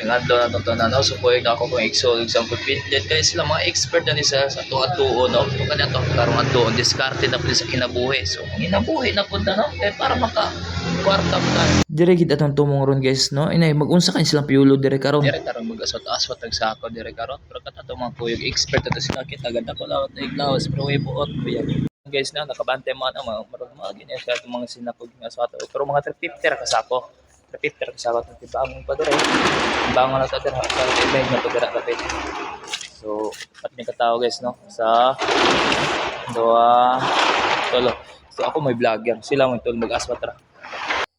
Pingadlo na itong tanan. So, buhay na ako kung example pinlet. Kaya sila mga expert na sa tuwa-tuo, no? Ito ka na ito, karong atuon, diskarte na po sa kinabuhi. So, kinabuhi na po na, no? Kaya para maka-kwarta po tayo. Dire kita tong tumong ron guys no. Inay mag-unsa kan silang piulo dire karon. Dire karon mag-aswat-aswat ang sako dire karon. Pero katato mga kuyog expert ito sila kita ganda ko lawat na iglawas pero way buot kuya. Guys na nakabante mo na mga mga ganyan siya itong mga sinapog nga aswat. Pero mga 350 ra ka sako. 350 ra ka sako ng tibangon pa dire. Bangon na ta dire sa ibay na pa dire kapit. So, at ni katao guys no sa doa tolo. So ako may vlogger sila mo tol mag-aswat ra.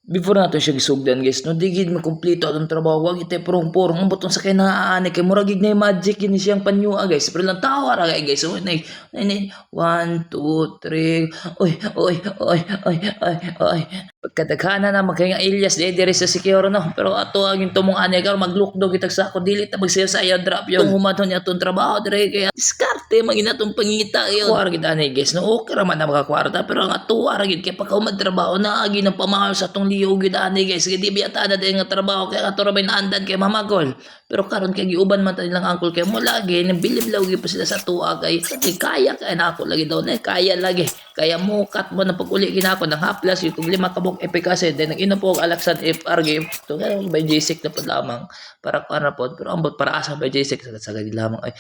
Before nato siya gisugdan guys no, digid makumpleto atong trabaho wag ite purong-purong ang butong sa kay naaani kay murag gid na magic yun siyang panyua guys. Pero lang tawa ra kay guys. So nay 1 2 3 oy oy oy oy oy oy pagkadaghana na magkay nga Elias dire sa secure no. Pero ato ang tumong ani karon maglukdog itag sa ako dili ta magsayo sa iyo drop yon. Tung humaton niya atong trabaho dire kay diskarte maginatong pangita yon. Kuwar gid ani guys no, okay ra man na makakwarta pero ang atuwa ra gid kay pagka magtrabaho na agi ng pamahal sa atong liog gid ani guys. Kay di biyata na din nga trabaho kay ato ra may naandan kay mamagol. Pero karon kay giuban man ta nilang angkol kay mo lagi nabilib lagi pa sila sa tuwa kay kaya kay na ako lagi daw na kaya lagi. Kaya mo cut mo na pag-uli ginako ng haplas yung 5 kabok efikase then nag-inom po og alaksan FR game. So kaya by J6 na po lamang para para po pero ambot para asa by J6 sa gid lamang ay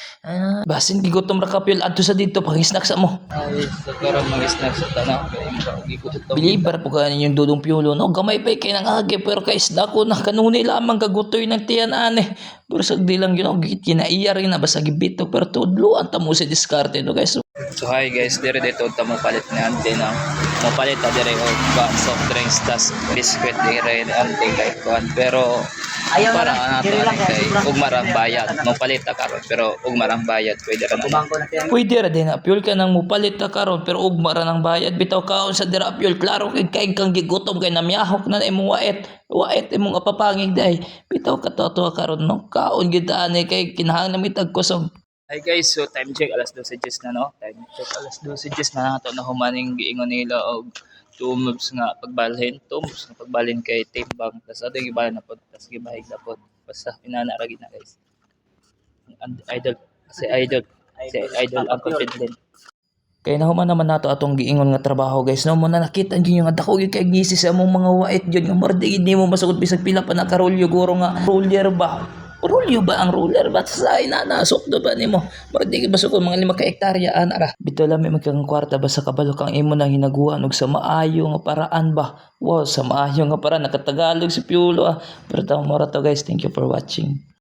basin gigutom ra kapil adto sa dito pang-snack sa mo. Ay, sa karon mga snack sa tanaw kay gigutom. Bilibar po ka ninyong dudong piulo no gamay pa kay nang agi pero kay isda ko na kanuni lamang kagutoy ng tiyan ane. Pero sa di lang yun gigit kinaiya rin na basta gibitok pero tudluan ta mo sa diskarte no guys. So hi guys, dire dito ta mo palit ni ante na. Mo palit ta dire og soft drinks tas biscuit dire ante kay kuan pero Ayaw para na, nato diri lang kay kay ug marang bayad. Mo palit ta karon pero ug marang bayad pwede ra man. bangko na tiyan. Pwede ra din na fuel ka nang mupalit ta karon pero ugma ra nang bayad bitaw kaon sa dira fuel klaro kay kang gigutom kay namiyahok na imong wait imong apapangig day bitaw ka to karon no kaon gid ani kay kinahanglan mitag kusog. Hi guys, so time check alas 12:00 na no. Time check alas 12:00 na nato na humaning giingon nila og 2 moves nga pagbalhin, 2 moves nga pagbalhin kay timbang tas ato gibalhin na pod tas gibahig na pod. Basta inana ra gid na guys. Idol si idol ang confident. Kaya nahuman naman nato atong giingon nga trabaho guys no mo na nakita niyo nga dako gyud kay ngisi sa among mga wait gyud nga morde gid nimo masugod bisag pila pa nakarolyo guro nga roller ba. Rolyo ba ang roller ba sa inanasok do ba nimo? Morde gid masugod mga 5 ka hektarya ana ra. Bitaw lami magkang kwarta ba sa kabalo kang imo nang hinaguan og sa maayo nga paraan ba. Wow, sa maayo nga paraan nakatagalog si Piulo Pero tamo ra to guys. Thank you for watching.